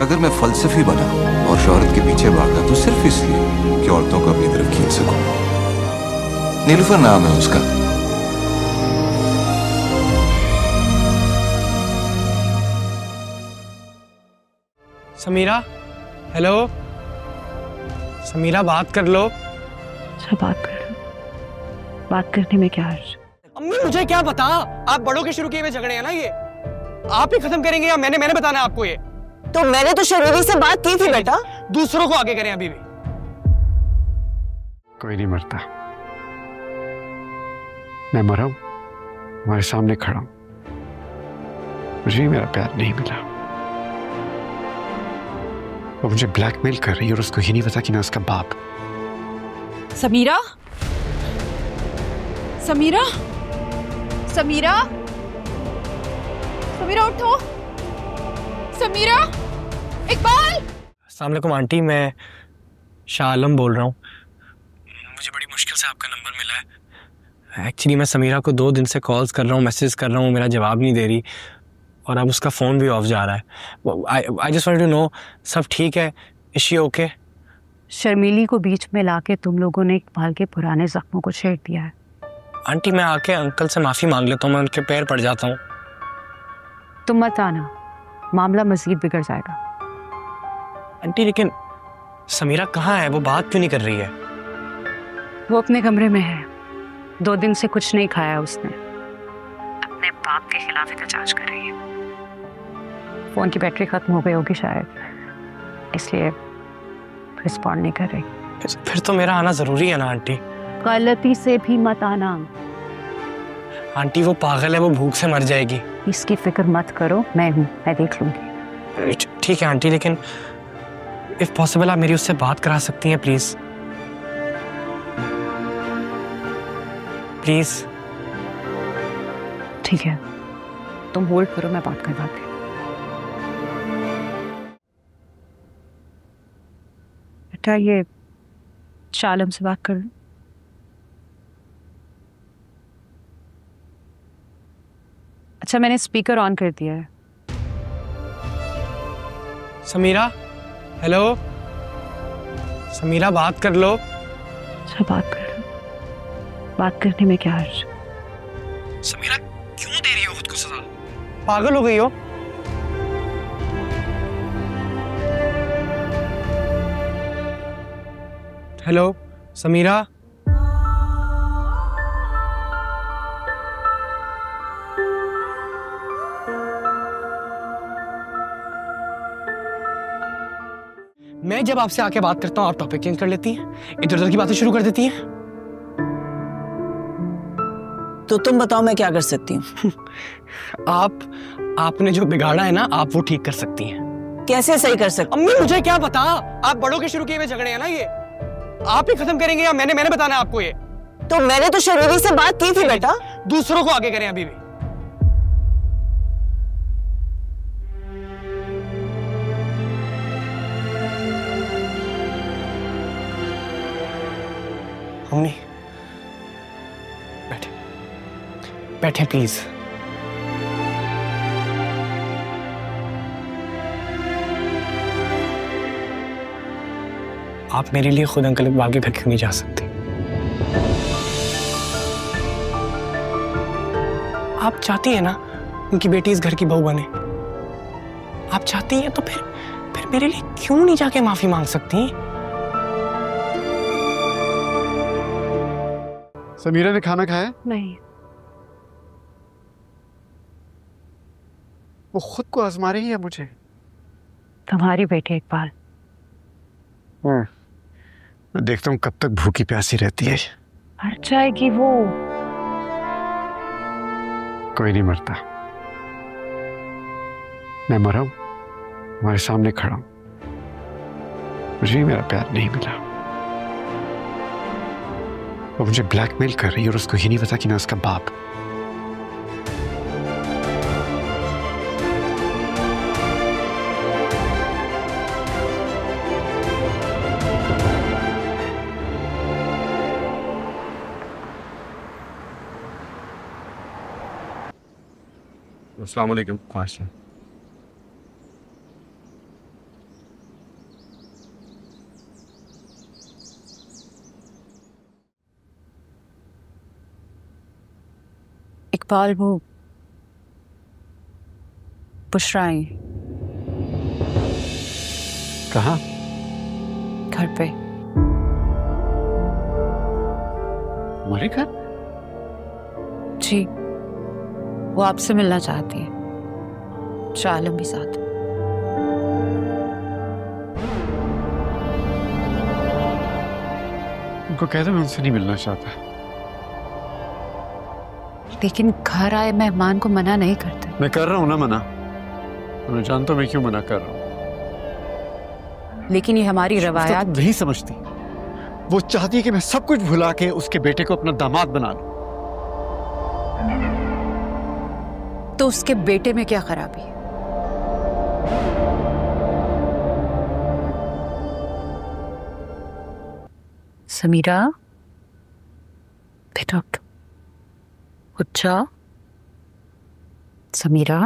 अगर मैं फलसफी बना और शोहरत के पीछे भागा तो सिर्फ इसलिए कि औरतों को अपनी तरफ खींच सकूं। नीलुफर नाम है उसका। समीरा, हेलो समीरा, बात कर लो। अच्छा बात कर लो। बात करने में क्या हर्ज? अम्मी मुझे क्या पता, आप बड़ों के शुरू किए हुए झगड़े हैं ना, ये आप ही खत्म करेंगे या मैंने बताना है आपको? ये तो मैंने तो शर्मीली से बात की थी बेटा। दूसरों को आगे करें अभी भी। कोई नहीं मरता, मैं मरा हूं, तुम्हारे सामने खड़ा हूं। मुझे मेरा प्यार नहीं मिला। वो मुझे ब्लैकमेल कर रही है और उसको ही नहीं पता कि मैं उसका बाप। समीरा, समीरा, समीरा, समीरा उठो। समीरा, इकबाल। अस्सलाम वालेकुम आंटी, मैं शाह आलम बोल रहा हूँ। मुझे बड़ी मुश्किल से आपका नंबर मिला है। एक्चुअली मैं समीरा को 2 दिन से कॉल्स कर रहा हूँ, मैसेज कर रहा हूँ, मेरा जवाब नहीं दे रही और अब उसका फ़ोन भी ऑफ जा रहा है। I just want to know, सब ठीक है? Is she okay? शर्मीली को बीच में लाके तुम लोगों ने इकबाल के पुराने जख्मों को छेड़ दिया है। आंटी मैं आके अंकल से माफ़ी मांग लेता हूँ, मैं उनके पैर पड़ जाता हूँ। तुम मत आना, मामला मजीद बिगड़ जाएगा। आंटी लेकिन समीरा कहाँ है? वो बात क्यों नहीं कर रही है? वो अपने कमरे में है। 2 दिन से कुछ नहीं खाया उसने। अपने बाप के खिलाफ एहतजाज कर रही है। फोन की बैटरी खत्म हो गई होगी शायद, इसलिए रिस्पॉन्ड नहीं कर रही। फिर तो मेरा आना जरूरी है ना आंटी? गलती से भी मत आना। आंटी वो पागल है, वो भूख से मर जाएगी। इसकी फिक्र मत करो, मैं हूँ, मैं देख लूंगी। ठीक है आंटी, लेकिन इफ पॉसिबल आप मेरी उससे बात करा सकती हैं प्लीज? प्लीज। ठीक है, तुम होल्ड करो, मैं बात करवाती हूँ। बेटा ये शालम से बात कर लो। अच्छा मैंने स्पीकर ऑन कर दिया है। समीरा, हेलो समीरा, बात कर लो। अच्छा बात कर लो। बात करने में क्या हर्ज? समीरा क्यों दे रही हो खुद को सजा? पागल हो गई हो? हेलो समीरा, मैं जब आपसे आके बात करता हूँ आप टॉपिक चेंज कर लेती हैं, इधर उधर की बातें शुरू कर देती हैं। तो तुम बताओ मैं क्या कर सकती हूँ? आपने जो बिगाड़ा है ना, आप वो ठीक कर सकती हैं। कैसे सही कर सकती? अम्मी मुझे क्या पता, आप बड़ों के शुरू किए हुए झगड़े हैं ना, ये आप ही खत्म करेंगे या मैंने बताना है आपको? ये तो मैंने तो शर्मीली से बात की थी बेटा। दूसरों को आगे करें अभी भी। अम्मी बैठे बैठे प्लीज। आप मेरे लिए खुद अंकल इकबाल के घर क्यों नहीं जा सकते? आप चाहती हैं ना उनकी बेटी इस घर की बहू बने? आप चाहती हैं तो फिर मेरे लिए क्यों नहीं जाके माफी मांग सकती? समीरा ने खाना खाया? नहीं। वो खुद को आजमा रही है मुझे। तुम्हारी बेटी इकबाल। मैं देखता हूँ कब तक भूखी प्यासी रहती है। मर जाएगी वो। कोई नहीं मरता, मैं मरा हूं, तुम्हारे सामने खड़ा हूं। मुझे मेरा प्यार नहीं मिला। वो मुझे ब्लैकमेल कर रही है और उसको ही नहीं पता कि मैं उसका बाप। अस्सलाम वालेकुम। इकबाल वो बुशरा आई कहाँ? घर पे। हमारे घर? जी, वो आपसे मिलना चाहती है। शाह आलम भी साथ। उनको कह दो मैं उनसे नहीं मिलना चाहता। लेकिन घर आए मेहमान को मना नहीं करते। मैं कर रहा हूँ ना मना, मैं जानता हूँ मैं क्यों मना कर रहा हूँ। लेकिन ये हमारी रवायात तो नहीं समझती। वो चाहती है कि मैं सब कुछ भुला के उसके बेटे को अपना दामाद बना लूं। तो उसके बेटे में क्या खराबी है? समीरा बेटा उठ जा। समीरा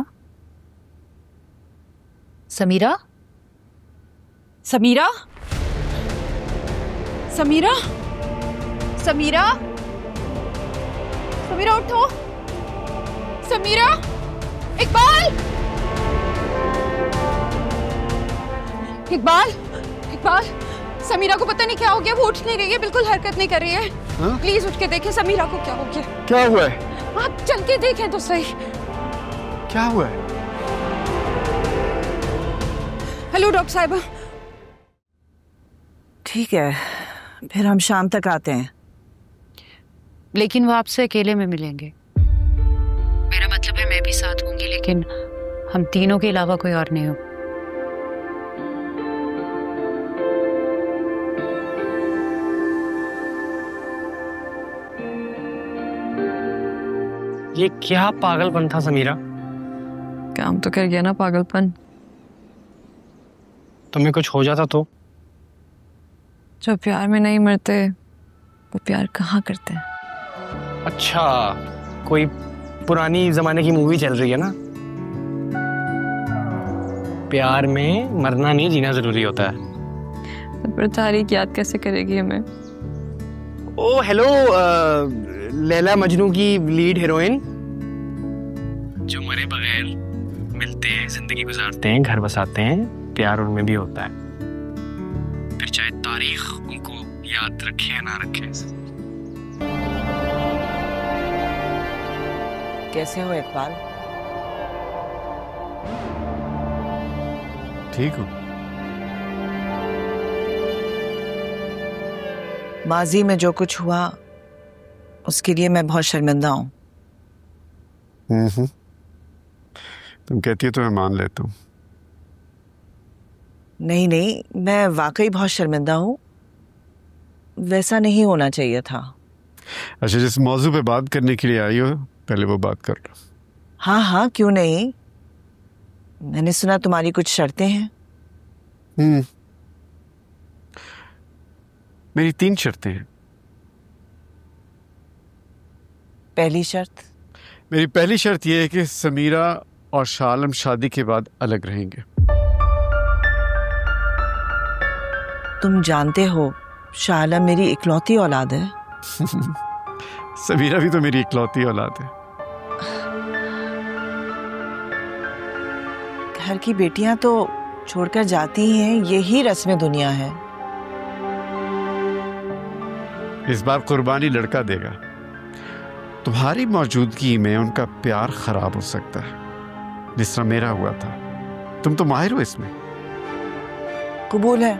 समीरा समीरा समीरा समीरा समीरा उठो। समीरा इकबाल इकबाल इकबाल समीरा को पता नहीं क्या हो गया, वो उठ नहीं रही है, बिल्कुल हरकत नहीं कर रही है। प्लीज उठ के देखें समीरा को क्या हो गया। क्या हुआ है? आप चल के देखें तो सही। क्या हुआ है? हेलो डॉक्टर साहिबा। ठीक है, फिर हम शाम तक आते हैं। लेकिन वो आपसे अकेले में मिलेंगे। मेरा मतलब है मैं भी साथ होंगी, लेकिन हम तीनों के अलावा कोई और नहीं हो। ये क्या पागलपन था समीरा? काम तो कर गया ना पागलपन। तुम्हें कुछ हो जाता तो? जो प्यार में नहीं मरते वो प्यार कहाँ करते हैं? अच्छा, कोई पुरानी जमाने की मूवी चल रही है ना? प्यार में मरना नहीं जीना जरूरी होता है। तो फिर तारीख याद कैसे करेगी हमें? ओ हेलो, लैला मजनू की लीड हीरोइन जो मरे बगैर मिलते हैं, जिंदगी गुजारते हैं, घर बसाते हैं, प्यार उनमें भी होता है। फिर चाहे तारीख उनको याद रखे या ना रखे। कैसे हो इकबाल? ठीक हूँ। माजी में जो कुछ हुआ उसके लिए मैं बहुत शर्मिंदा हूँ। तुम कहती हो तो मैं मान लेता हूँ। नहीं नहीं, मैं वाकई बहुत शर्मिंदा हूँ। वैसा नहीं होना चाहिए था। अच्छा, जिस मौजू पे बात करने के लिए आई हो पहले वो बात कर लो। हाँ हाँ, क्यों नहीं। मैंने सुना तुम्हारी कुछ शर्तें हैं। मेरी 3 शर्तें हैं। पहली शर्त? मेरी पहली शर्त यह है कि समीरा और शाह आलम शादी के बाद अलग रहेंगे। तुम जानते हो शाह आलम मेरी इकलौती औलाद है। समीरा भी तो मेरी इकलौती औलाद है। घर की बेटियां तो छोड़कर जाती ही हैं, यही रस्म दुनिया है। इस बार कुर्बानी लड़का देगा। तुम्हारी मौजूदगी में उनका प्यार खराब हो सकता है, जिस तरह मेरा हुआ था। तुम तो माहिर हो इसमें। कबूल है।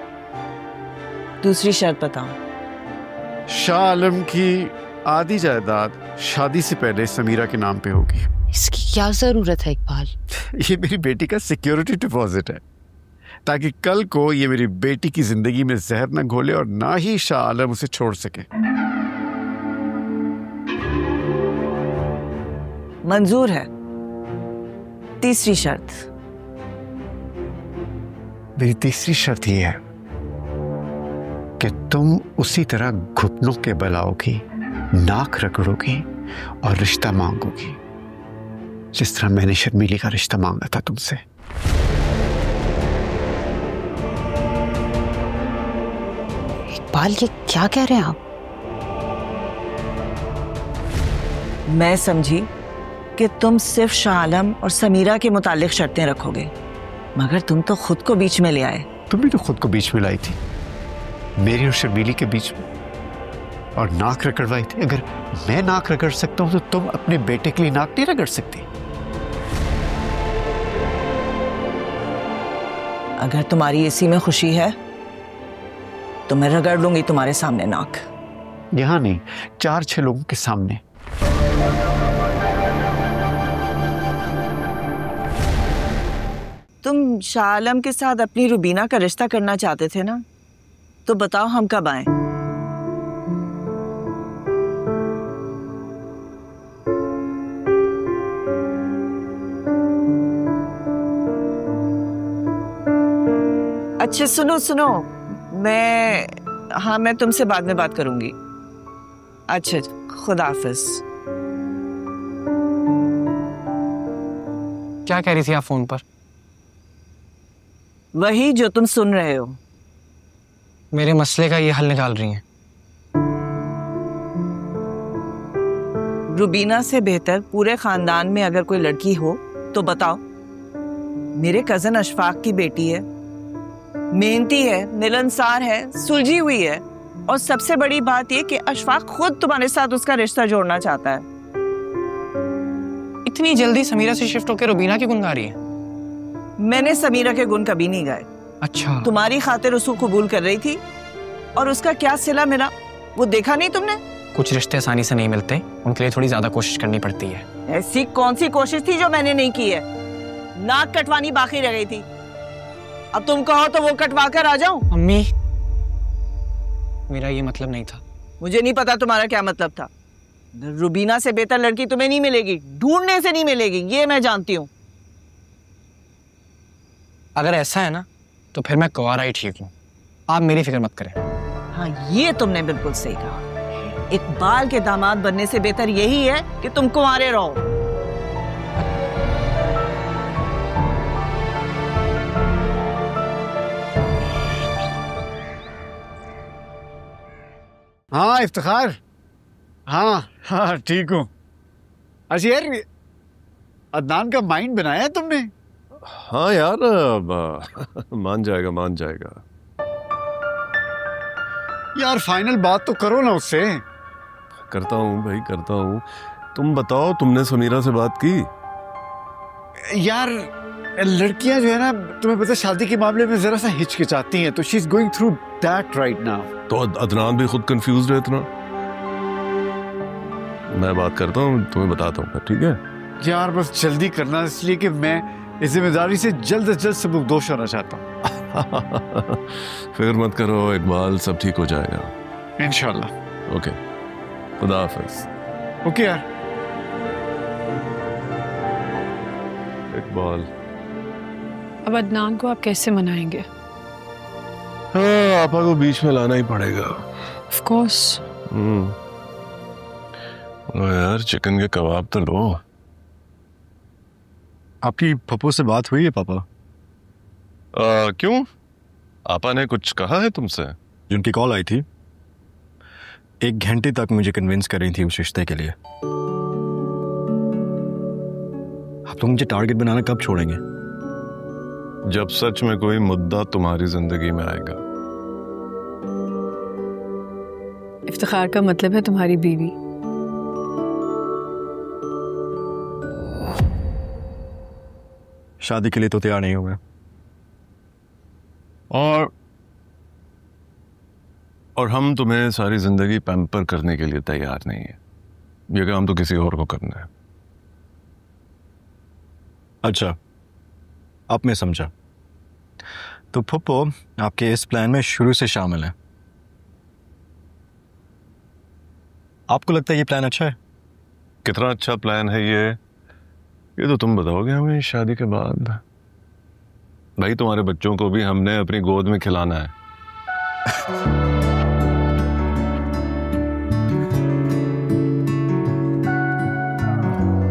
दूसरी शर्त बताओ। शाह आलम की आधी जायदाद शादी से पहले समीरा के नाम पे होगी। इसकी क्या जरूरत है इकबाल? ये मेरी बेटी का सिक्योरिटी डिपॉजिट है, ताकि कल को ये मेरी बेटी की जिंदगी में जहर न घोले और ना ही शाह आलम उसे छोड़ सके। मंजूर है। तीसरी शर्त? मेरी तीसरी शर्त यह है कि तुम उसी तरह घुटनों के बल आओगी, नाक रगड़ोगी और रिश्ता मांगोगी, जिस तरह मैंने शर्मीली का रिश्ता मांगा था तुमसे। इकबाल ये क्या कह रहे हैं आप? मैं समझी कि तुम सिर्फ शाह आलम और समीरा के मुतालिक शर्तें रखोगे, मगर तुम तो खुद को बीच में ले आए। तुम भी तो खुद को बीच में लाई थी, मेरी और शर्मीली के बीच में, और नाक रगड़वाई थी। अगर मैं नाक रगड़ सकता हूं तो तुम अपने बेटे के लिए नाक नहीं रगड़ सकती। अगर तुम्हारी इसी में खुशी है तो मैं रगड़ लूंगी तुम्हारे सामने नाक। यहां नहीं, 4-6 लोगों के सामने। तुम शाह आलम के साथ अपनी रुबीना का रिश्ता करना चाहते थे ना, तो बताओ हम कब आए? अच्छा सुनो सुनो, मैं तुमसे बाद में बात करूंगी। अच्छा, खुदा हाफिज। क्या कह रही थी आप फोन पर? वही जो तुम सुन रहे हो। मेरे मसले का ये हल निकाल रही हैं। रुबीना से बेहतर पूरे खानदान में अगर कोई लड़की हो तो बताओ। मेरे कजन अशफाक की बेटी है, मेहनती है, मिलनसार है, सुलझी हुई है, और सबसे बड़ी बात यह कि अशफाक खुद तुम्हारे साथ उसका रिश्ता जोड़ना चाहता है। इतनी जल्दी समीरा से शिफ्ट होकर रुबीना की गुन गा रही है? मैंने समीरा के गुण कभी नहीं गाए। अच्छा, तुम्हारी खातिर उसको कबूल कर रही थी, और उसका क्या सिला मिला वो देखा नहीं तुमने? कुछ रिश्ते आसानी से नहीं मिलते, उनके लिए थोड़ी ज्यादा कोशिश करनी पड़ती है। ऐसी कौन सी कोशिश थी जो मैंने नहीं की है? नाक कटवानी बाकी रह गई थी, अब तुम कहो तो वो कटवा कर आ जाऊं? अम्मी, मेरा ये मतलब नहीं था। मुझे नहीं पता तुम्हारा क्या मतलब था। रुबीना से बेहतर लड़की तुम्हें नहीं मिलेगी, ढूंढने से नहीं मिलेगी, ये मैं जानती हूँ। अगर ऐसा है ना तो फिर मैं कुंवारा ही ठीक हूँ, आप मेरी फिक्र मत करें। हाँ, ये तुमने बिल्कुल सही कहा। इकबाल के दामाद बनने से बेहतर यही है कि तुम कुंवारे रहो। हाँ इफ्तिखार, हाँ ठीक हूँ। अच्छा यार, अदनान का माइंड बनाया है तुमने? हाँ यार, मान जाएगा। यार फाइनल बात तो करो ना उससे। करता हूँ भाई, करता हूँ। तुम बताओ, तुमने समीरा से बात की? यार लड़कियां जो है ना, तुम्हें पता शादी के मामले में जरा सा हिचकिचाती हैं, तो she is going through that right now. तो अदनान भी खुद कंफ्यूज है इतना। मैं बात करता हूँ, तुम्हें बताता हूँ, ठीक है? यार बस जल्दी करना, इसलिए कि मैं इस जिम्मेदारी से जल्द से जल्द सबकदोश होना चाहता हूँ। फिक्र मत करो इकबाल, सब ठीक हो जाएगा इंशाल्लाह। ओके, खुदा हाफिज। ओके यार। इकबाल, अब अदनान को आप कैसे मनाएंगे? हाँ, आपा को बीच में लाना ही पड़ेगा। Of course. यार चिकन के कबाब तो लो। आपकी पप्पू से बात हुई है पापा? क्यों? आपा ने कुछ कहा है तुमसे? जिनकी कॉल आई थी, 1 घंटे तक मुझे कन्विंस कर रही थी उस रिश्ते के लिए। आप लोग मुझे टारगेट बनाना कब छोड़ेंगे? जब सच में कोई मुद्दा तुम्हारी जिंदगी में आएगा। इफ्तिखार का मतलब है तुम्हारी बीवी। शादी के लिए तो तैयार नहीं हुए, और हम तुम्हें सारी जिंदगी पैम्पर करने के लिए तैयार नहीं है। ये काम तो किसी और को करना है। अच्छा, अब मैं समझा। तो फुप्पो आपके इस प्लान में शुरू से शामिल है। आपको लगता है ये प्लान अच्छा है? कितना अच्छा प्लान है ये तो तुम बताओगे हमें शादी के बाद। भाई तुम्हारे बच्चों को भी हमने अपनी गोद में खिलाना है।